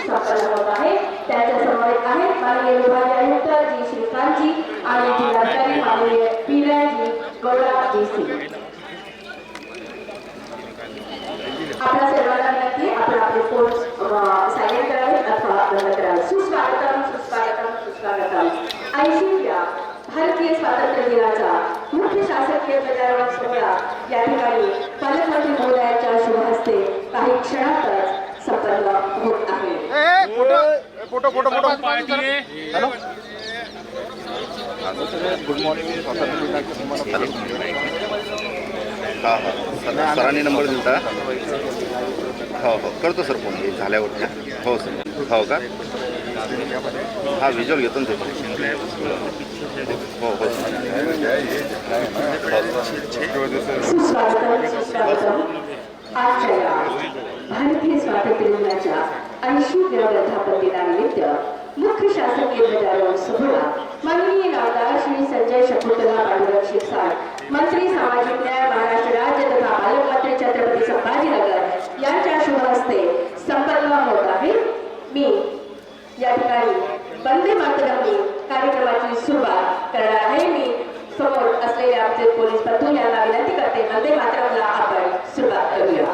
संपन्न होत आहे. त्यांच्या समवेत आहेत माननीय विभागीय आयुक्त जी श्रीकांतजी आणि जिल्हाधिकारी माननीय पीराजी गौडाजी सिंग. आपल्या सर्वांना विनंती आपण आपले फोन सायलेंट करावेत अथवा बंद करावे. सुस्वागतम सुस्वागतम सुस्वागतम. 80व्या भारतीय स्वातंत्र्य दिनाचा मुख्य शासकीय ध्वजारोहण सोहळा या ठिकाणी पालकमंत्री महोदयांच्या शुभ हस्ते काही क्षणातच संपन्न होत आहे. Photo photo photo hello good morning. हां हां सरांनी नंबर दिला. हो हो करतो सर फोन झाल्यावर. हो सर हो का हा व्हिज्युअल घेतो ना ते. हो हो आजच्या या भारतीय स्वातंत्र्य दिनाच्या 80व्या वर्धापन दिनानिमित्त मुख्य शासकीय ध्वजारोहण सोहळा माननीय नामदार श्री संजय शकुंतला पांडुरंग शिरसाट मंत्री सामाजिक न्याय महाराष्ट्र राज्य तथा पालकमंत्री छत्रपती संभाजीनगर यांच्या शुभ हस्ते संपन्न होत आहे. मी या ठिकाणी वंदे मातरम कार्यक्रमाची सुरुवात करणार आहे. मी समोर असलेले आमचे पोलीस बंधू यांना विनंती करते वंदे मातरमला आपण सुरुवात करूया.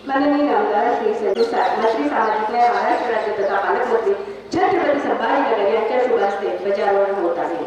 माननीय नामदार श्री संजय मंत्री सामाजिक न्याय महाराष्ट्र राज्य तथा पालकमंत्री छत्रपती संभाजीनगर यांच्या शुभ हस्ते ध्वजारोहण होत आहे.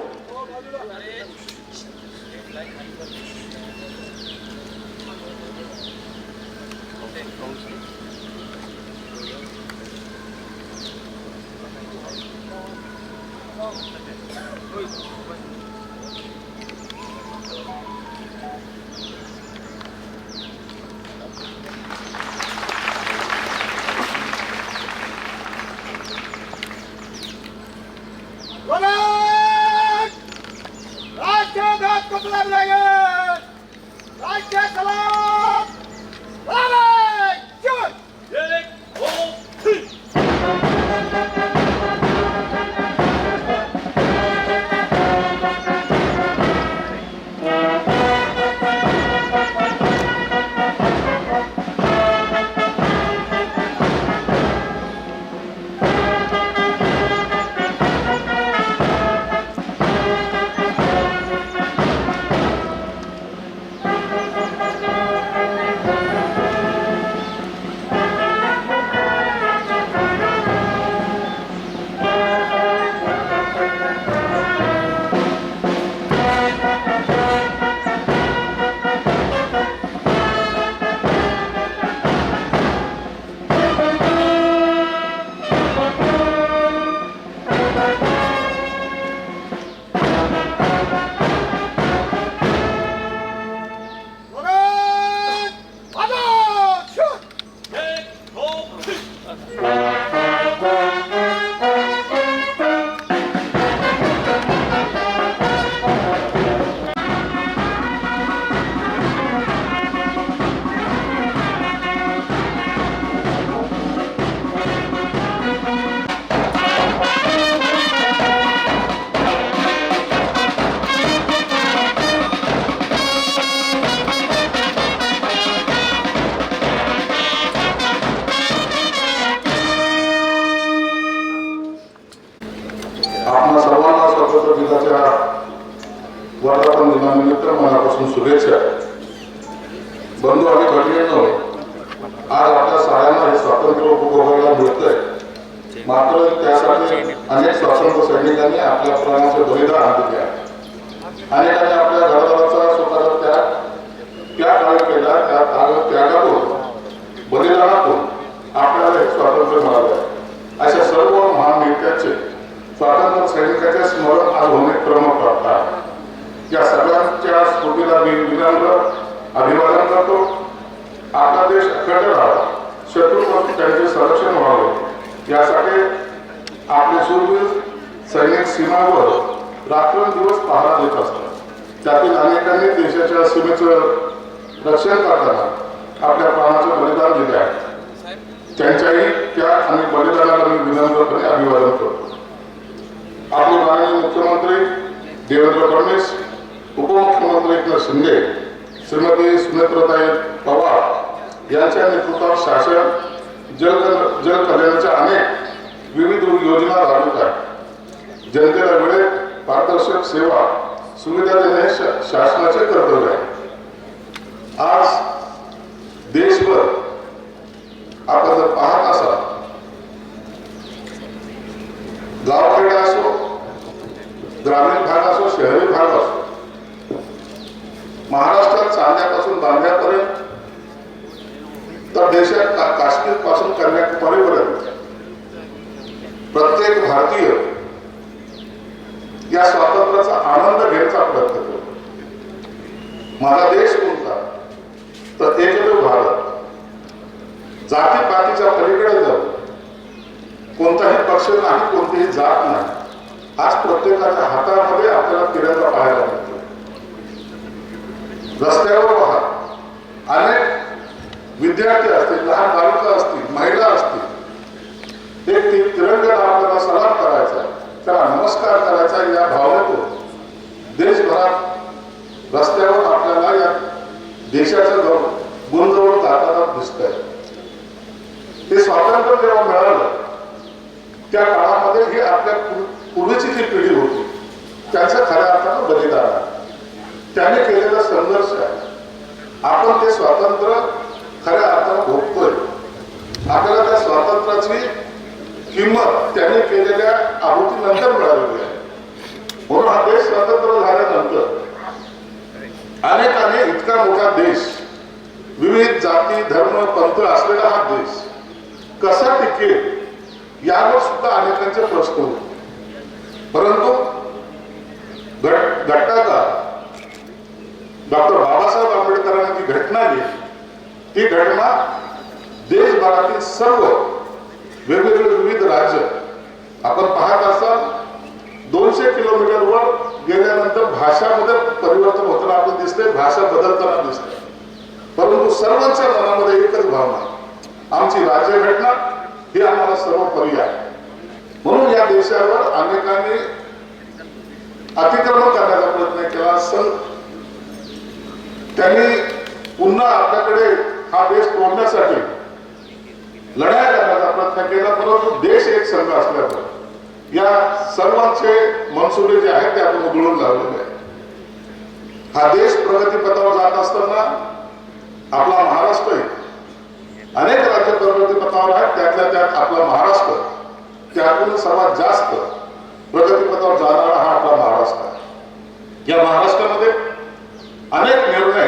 वर्धापन दिनानिमित्त मनापासून शुभेच्छा. बंधू आणि भगिनींनो, आज आपल्या सगळ्यांना हे स्वातंत्र्य उपभोगायला मिळतंय. मात्र त्यासाठी अनेक स्वातंत्र्य सैनिकांनी आपल्या प्राणाचे बलिदान दिले आहे. अनेकांनी आपल्या घरादाराचा स्वतःचा त्या काळी केला. त्या त्यागातून बलिदानातून आपल्याला हे स्वातंत्र्य मिळालं. अशा सर्व महान नेत्याचे स्वातंत्र्य सैनिकांचे स्मरण आज होणे क्रमप्राप्त आहे. या सगळ्यांच्या स्मृतीला मी विनम्र अभिवादन करतो. आपला देश अखंड राहावा, शत्रूपासून त्यांचे संरक्षण व्हावे यासाठी आपले शूरवीर सैनिक सीमावर रात्रंदिवस पहारा देत असतात. त्यातील अनेकांनी देशाच्या सीमेचं रक्षण करताना आपल्या प्राणाचे बलिदान दिले आहे. त्यांच्याही त्या आणि बलिदानाला मी विनम्रपणे अभिवादन करतो. आपले माननीय मुख्यमंत्री देवेंद्र फडणवीस, उपमुख्यमंत्री एकनाथ शिंदे, श्रीमती सुनेत्रताई पवार यांच्या नेतृत्वात शासन जलकल्याणाच्या अनेक विविध योजना राबवित आहे. जनतेला वेळेत पारदर्शक सेवा सुविधा देणे हे शासनाचे कर्तव्य आहे. आज देशभर आपण जर पाहत असाल, गावखेडा असो, ग्रामीण भाग असो, शहरी भाग असो, महाराष्ट्रात चांद्यापासून बांद्यापर्यंत तर देशात काश्मीर पासून कन्याकुमारीपर्यंत प्रत्येक भारतीय या स्वातंत्र्याचा आनंद घेण्याचा प्रयत्न करतो. माझा देश कोणता तर एकमेव भारत. जातीपातीच्या पलीकडे जाऊ, कोणताही पक्ष नाही, कोणतीही जात नाही. आज प्रत्येकाच्या हातामध्ये आपल्याला तिरंगा पाहायला मिळतो. रस्त्यावर पहा, अनेक विद्यार्थी असतील, लहान बालकं असतील, महिला असतील, एक तिरंगा आपल्याला सलाम करायचा, त्याला नमस्कार करायचा. या भावनेतून देशभरात रस्त्यावर आपल्याला या देशाचं गुणगौरव जाताना दिसत आहे. ते स्वातंत्र्य जेव्हा मिळालं त्या काळामध्ये ही आपल्या पूर्वीची जी पिढी होती त्यांचं खऱ्या अर्थानं बलिदान आहे, त्याने केलेला संघर्ष आहे. आपण ते स्वातंत्र्य खऱ्या अर्थानं भोगतोय. आपल्याला त्या स्वातंत्र्याची किंमत त्यांनी केलेल्या आहुतीनंतर मिळालेली आहे. म्हणून हा देश स्वतंत्र झाल्यानंतर अनेकांनी इतका मोठा देश, विविध जाती धर्म पंथ असलेला हा देश कसा टिकेल यावर सुद्धा अनेकांचे प्रश्न होते. परंतु घटनाकार डॉक्टर बाबासाहेब आंबेडकरांनी जी घटना लिहिली, ती घटना देशभरातील सर्व वेगवेगळे विविध राज्य आपण पाहत असाल. 200 किलोमीटरवर गेल्यानंतर भाषामध्ये परिवर्तन होताना आपल्याला दिसते, भाषा बदलताना दिसते. परंतु सर्वांच्या मनामध्ये एकच भावना, आमची राज्यघटना ही आम्हाला सर्वोपरी आहे. म्हणून या देशावर अनेकांनी अतिक्रमण करण्याचा प्रयत्न केला. त्यांनी पुन्हा आपल्याकडे हा देश तोडण्यासाठी लढाई करण्याचा प्रयत्न केला. परंतु देश एक संघ असल्यामुळे या सर्वांचे मनसुबे जे आहेत ते आपण उधळून लावलेले आहेत. हा देश प्रगतीपथावर जात असताना आपला महाराष्ट्र, अनेक राज्य प्रगतीपथावर आहेत, त्यातल्या त्यात आपला महाराष्ट्र त्यातून सर्वात जास्त प्रगतीपथावर जाणारा हा आपला महाराष्ट्र आहे. या महाराष्ट्रामध्ये अनेक निर्णय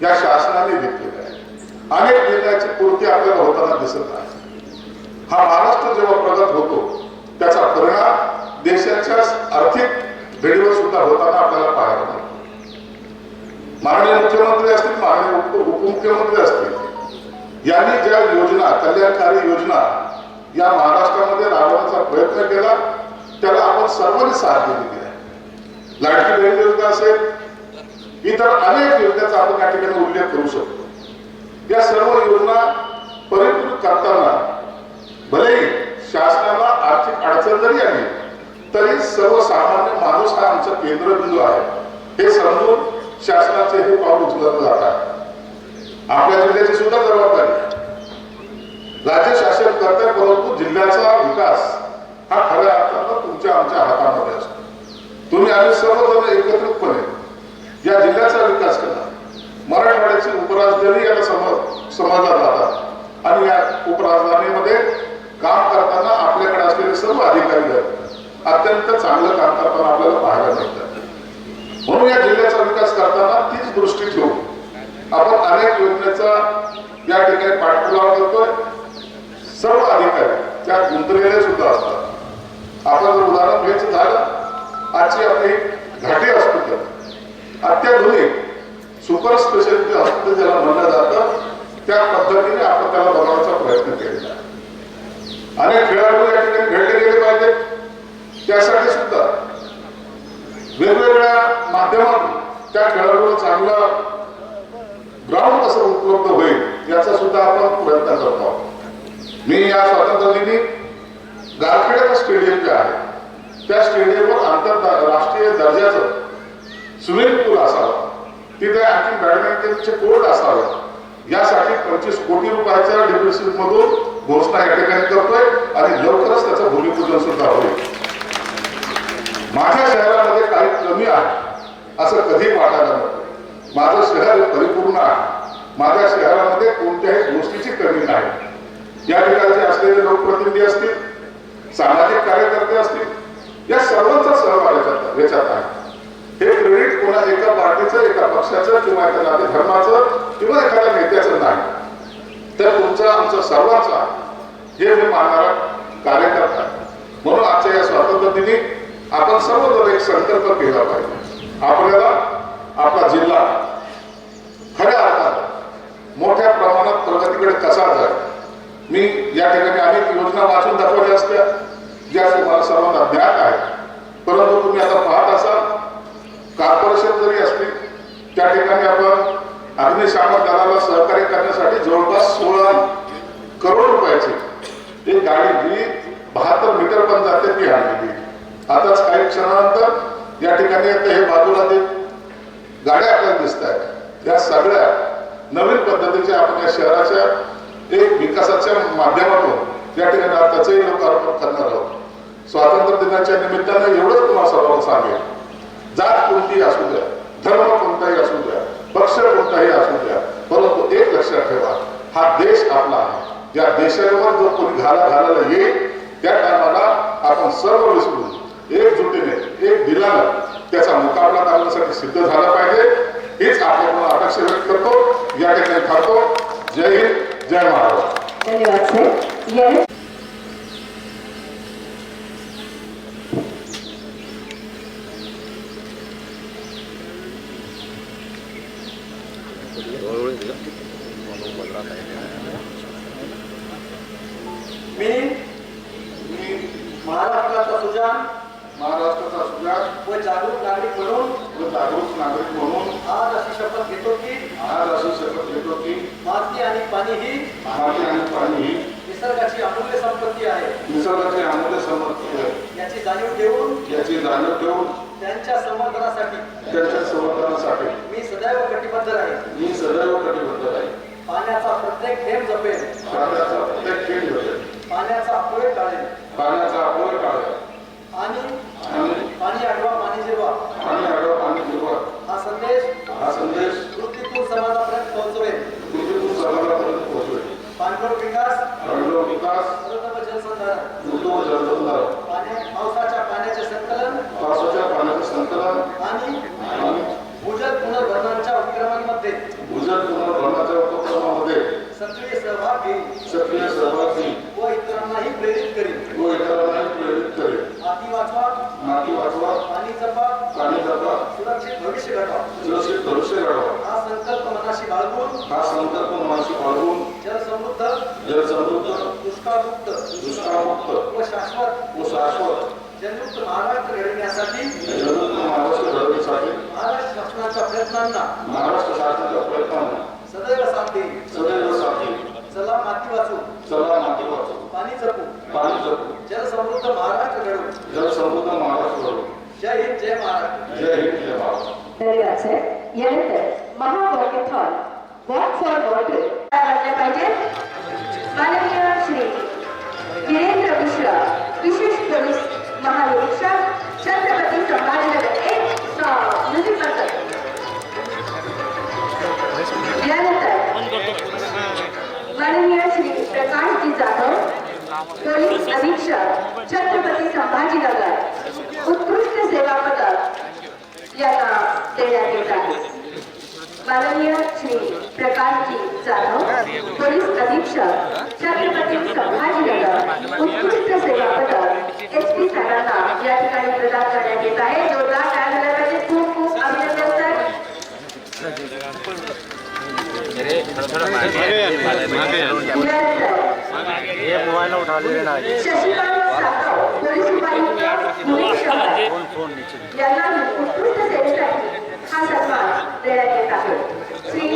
या शासनाने घेतलेले आहेत. अनेक निर्णयाची पूर्ती आपल्याला होताना दिसत आहे. हा महाराष्ट्र जेव्हा प्रगत होतो त्याचा परिणाम देशाच्या आर्थिक घडीवर सुद्धा होताना आपल्याला पाहायला मिळतो. माननीय मुख्यमंत्री असतील, माननीय उपमुख्यमंत्री असतील, यांनी ज्या योजना, कल्याणकारी योजना या महाराष्ट्रामध्ये राबवण्याचा प्रयत्न केला त्याला आपण सर्वांनी साथ दिलेली आहे. लाडकी बहीण योजना असेल, इतर अनेक योजनेचा आपण या ठिकाणी उल्लेख करू शकतो. या सर्व योजना परिपूर्ण करताना भलेही शासनाला आर्थिक अडचण जरी आली तरी सर्वसामान्य माणूस हा आमचा केंद्रबिंदू आहे हे समजून शासनाचे हे पाऊल उचललं जात आहे. आपल्या जिल्ह्याची सुद्धा जबाबदारी राज्य शासन करते, परंतु जिल्ह्याचा विकास हा खऱ्या अर्थानं तुमच्या आमच्या हातामध्ये असतो. तुम्ही आम्ही सर्वजण एकत्रित एकत्रितपणे या जिल्ह्याचा विकास केला. मराठवाड्याची उपराजधानी याला समजला जातात आणि या उपराजधानीमध्ये काम करताना आपल्याकडे असलेले सर्व अधिकारी अत्यंत चांगलं काम करताना आपल्याला पाहायला मिळतात. म्हणून या जिल्ह्याचा विकास करताना तीच दृष्टी ठेवून आपण अनेक योजनेचा या ठिकाणी पाठपुरावा करतोय. सर्व अधिकारी त्यात गुंतलेले सुद्धा असतात. आपण जर उदाहरण घ्यायचं झालं, आजची आपली घाटी हॉस्पिटल अत्याधुनिक सुपर स्पेशालिटी हॉस्पिटल ज्याला म्हणलं जातं, त्या पद्धतीने आपण त्याला बनवण्याचा प्रयत्न केलेला आहे. अनेक खेळाडू या ठिकाणी घडले गेले पाहिजेत. त्यासाठी सुद्धा वेगवेगळ्या माध्यमातून त्या खेळाडूला चांगला ग्राउंड कसं उपलब्ध होईल याचा सुद्धा आपण प्रयत्न करतो आहोत. मी या स्वातंत्र्य दिनी गारखेड्याचं स्टेडियम जे आहे त्या स्टेडियमवर आंतरराष्ट्रीय दर्जाचं स्विमिंग पूल असावं, तिथे आणखी बॅडमिंटनचे कोर्ट असावे यासाठी 25 कोटी रुपयाच्या डिपॉझिट मधून घोषणा या ठिकाणी करतोय आणि लवकरच त्याचं भूमिपूजन सुद्धा होईल. माझ्या शहरामध्ये काही कमी आहे असं कधी वाटायला नको. माझं शहर परिपूर्ण आहे. माझ्या शहरामध्ये कोणत्याही गोष्टीची कमी नाही. या ठिकाणचे असलेले लोकप्रतिनिधी असतील, सामाजिक कार्यकर्ते असतील, या सर्वांचा सहभाग याच्यात आहे. हे क्रेडिट कोणा एका पार्टीचं, एका पक्षाचं किंवा एका नाते धर्माचं किंवा एखाद्या नेत्याचं नाही, तर तुमचं आमचं सर्वांचं हे मी मानणारा कार्यकर्ता. म्हणून आजच्या या स्वातंत्र्य दिनी आपण सर्वजण एक संकल्प केला पाहिजे. आपल्याला आपला जिल्हा खऱ्या अर्थाने मोठ्या प्रमाणात प्रगतीकडे कसा जाईल. मी या ठिकाणी अनेक योजना वाचून दाखवल्या असत्या ज्या तुम्हाला सर्वांना ज्ञात आहे, परंतु तुम्ही आता पाहत असाल कॉर्पोरेशन जरी असली त्या ठिकाणी आपण अग्निशामक दलाला सहकार्य करण्यासाठी जवळपास 16 करोड रुपयाची एक गाडी जी 72 मीटर पण जाते ती आणलेली. आताच काही क्षणानंतर या ठिकाणी आता हे बाजूला ते गाड्या आपल्याला दिसत आहेत. या सगळ्या नवीन पद्धतीच्या आपण या शहराच्या एक विकासाच्या माध्यमातून या ठिकाणी त्याचंही लोकार्पण करणार आहोत. स्वातंत्र्य दिनाच्या निमित्तानं एवढंच तुम्हाला सर्वांना सांगेल, जात कोणतीही असू द्या, धर्म कोणताही असू द्या, पक्ष कोणताही असू द्या, परंतु एक लक्षात ठेवा, हा देश आपला आहे. या देशावर जो कोणी घालायला येईल त्या टायमाला आपण सर्व विसरून एकजुटीने एक दिलानं त्याचा मुकाबला करण्यासाठी सिद्ध झाला पाहिजे. हीच आपण अपेक्षा व्यक्त करतो. या ठिकाणी थांबतो. जय हिंद, जय महाराष्ट्र. धन्यवाद सर. यस मी महाराष्ट्राचा सुजाण व जागरूक नागरिक म्हणून आज अशी शपथ घेतो की माती आणि पाणी ही निसर्गाची अमूल्य संपत्ती आहे. याची जाणीव ठेवून त्यांच्या संवर्धनासाठी मी सदैव कटिबद्ध राहील. पाण्याचा प्रत्येक थेंब जपेल. पाण्याचा अपव्यय टाळेल. आणि पाणी अडवा पाणी जिरवा हा संदेश कृतीतून समाजापर्यंत पोहोचवेल. पाणलोट विकास सर्वतोपरी जलसंधारण पावसाच्या पाण्याचे संकलन आणि भूजल पुनर्भरणाच्या उपक्रमांमध्ये सक्रिय सहभाग घेईल व इतरांनाही प्रेरित करील. माती वाचवा, पाणी जपा, सुरक्षित भविष्य घडवा हा संकल्प मनाशी बाळगून जलसमृद्ध, दुष्काळमुक्त व शाश्वत जलयुक्त महाराष्ट्र घडविण्यासाठी महाराष्ट्र शासनाच्या प्रयत्नांना सदैव साथ देईल. चला माती वाचू, पाणी जपू, जलसमृद्ध महाराष्ट्र घडवू. जय हिंद, जय महाराष्ट्र. धन्यवाद सर. यानंतर महावॉकेथॉन वॉक फॉर वॉटर वाटले पाहिजे. माननीय श्री वीरेंद्र मिश्रा, विशेष पोलीस महानिरीक्षक, छत्रपती संभाजीनगर 1 देण्यात येत आहे. माननीय श्री प्रकाशजी जाधव पोलीस अधीक्षक छत्रपती संभाजीनगर उत्कृष्ट सेवा पदक SP साहेबांना या ठिकाणी प्रदान करण्यात येत आहे. जोरदार टाळ्या झाल्या पाहिजेत. खूप खूप अभिनंदन शशिकांत सातव पोलीस उपायुक्त पुणे शहर यांना उत्कृष्ट सेवेसाठी हा सन्मान देण्यात येत आहे. श्री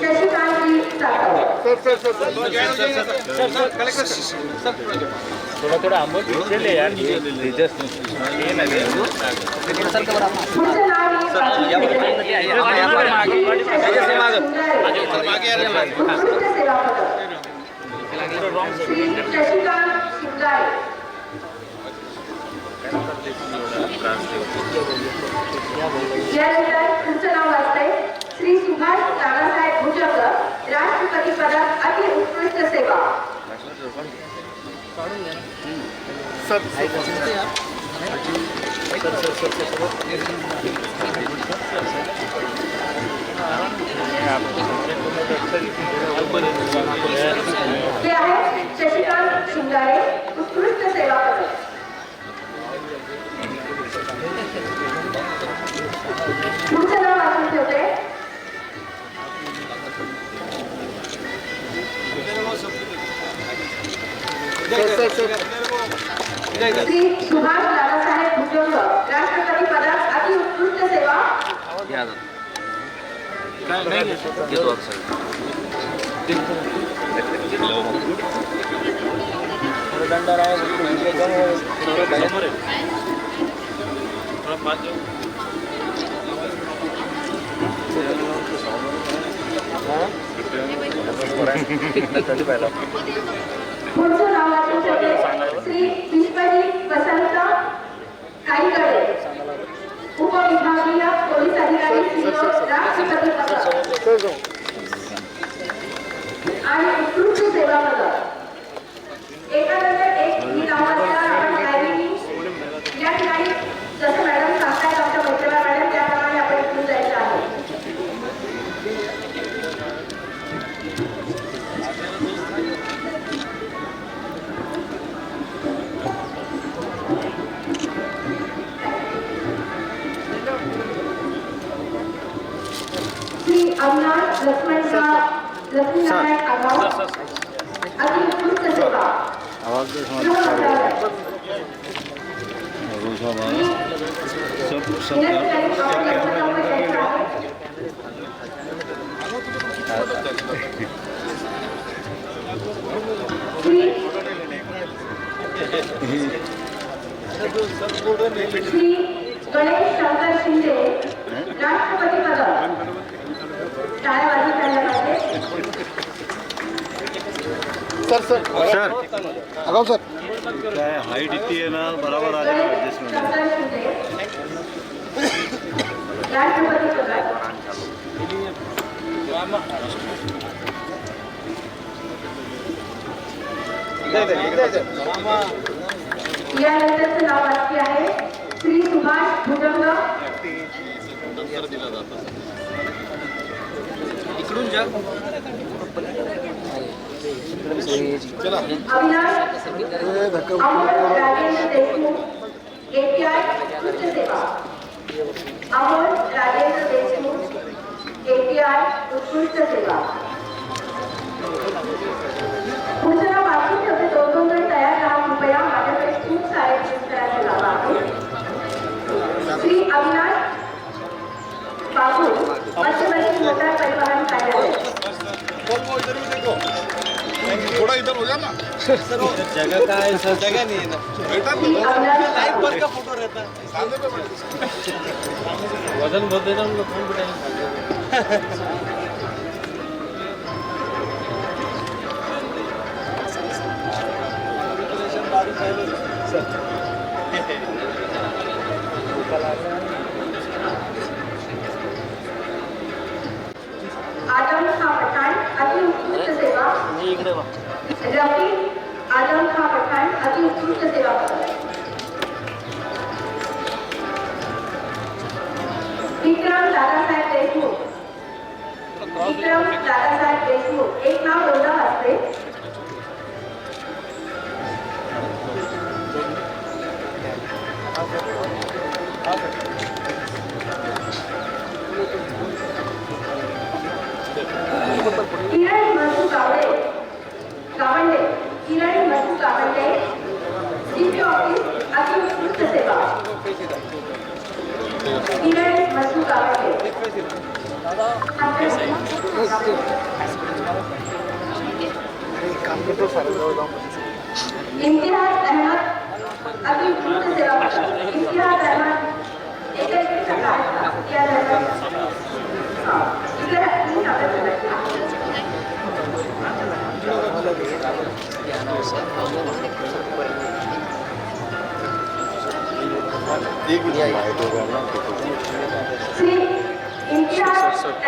शशिकांतजी सातव. थोड़ा अमोल चले यार पुढचं नाव आहे उत्कृष्ट सेवा पदक श्री शशिकांत शिंगारे. यानंतर पुढचं नाव वाचतंय श्री सुभाष नानासाहेब भुजंग राष्ट्रपती पदक अति उत्कृष्ट सेवा. ते आहे शशिकांत शिंगारे उत्कृष्ट सेवा पदक. पुढचं नाव वाचून ठेवते श्री सुभाष नानासाहेब भुजंग राष्ट्रपती पदक अति उत्कृष्ट सेवा. पुढचं नाव वाचून ठेवते श्री विश्वजीत वसंत काईकडे उपविभागीय पोलीस अधिकारी सीओ राष्ट्रपती पदक आणि उत्कृष्ट सेवा पदक. एकानंतर एक ही नावाच्या आपण डायरीनी या ठिकाणी जसं मॅडम सांगतायत आमच्या मैत्रिणी मॅडम त्याप्रमाणे आपण इथून जायचं आहे. श्री अविनाश लक्ष्मीनारायण आगाव अति उत्कृष्ट सेवा. श्री गणेश शंकर शिंदे राष्ट्रपती पदक. टाळ्या वाजवून त्यांना पाहिजे. सर अगाव सर काय हाईट इतकी आहे ना बरोबर आले शंकर शिंदे राष्ट्रपती पदक. यानंतरचं नाव वाचते आहे श्री सुभाष भुजंग अविनाश अमोल राजेंद्र देशमुख API उत्कृष्ट सेवा. अमोल राजेंद्र देशमुख API उत्कृष्ट सेवा. पुढचं नाव वाचून ठेवते. दोन जण तयार राहा कृपया. माझ्याकडे खूप सारे करायचे लाभ आहेत. श्री अविनाश बाबू मध्यवर्ती मोटार परिवहन कार्यालय. थोड़ा इधर हो जाना. जगह का है सर जगह नहीं है ना श्री अविनाश बाबू. का फोटो रहता है. वजन बहुत देना हम लोग फोन बताएंगे. आजम खां पठाण अति उत्कृष्ट सेवा. रफी आजम खां पठाण अति उत्कृष्ट सेवा पदक. विक्रम दादा विक्रम दादासाहेब देशमुख, एक नाव दोनदा वाजते. किरण मधू गावंडे, किरण मधू गावंडे, डीपी ऑफिस अतिउत्कृष्ट सेवा. किरण मधू गावंडे. इम्तियाज अहमद अतिउत्कृष्ट सेवा पदक. इम्तियाज अहमद एकत्रित सहायता. इम्तियाज अहमद इकडे तुम्ही अभ्यास करा. श्री इम्तियाज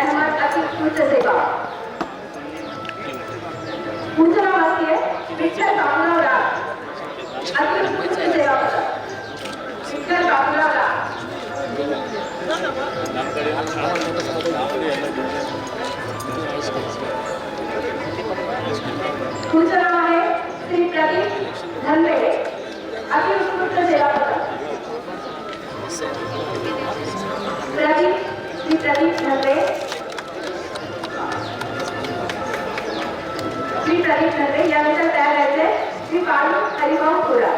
अहमद अतिउत्कृष्ट सेवा. पुढचं नाव असते विठ्ठल बाबूराव राग, अतिउत्कृष्ट सेवा पदक. विठ्ठल बाबूराव राग. पुढचं नाव आहे श्री प्रदीप धनवे, अतिउत्कृष्ट सेवा पदक. श्री प्रदीप धनवे, यानंतर तयार व्हायचे श्री बाळू हरिभाऊ खोरा.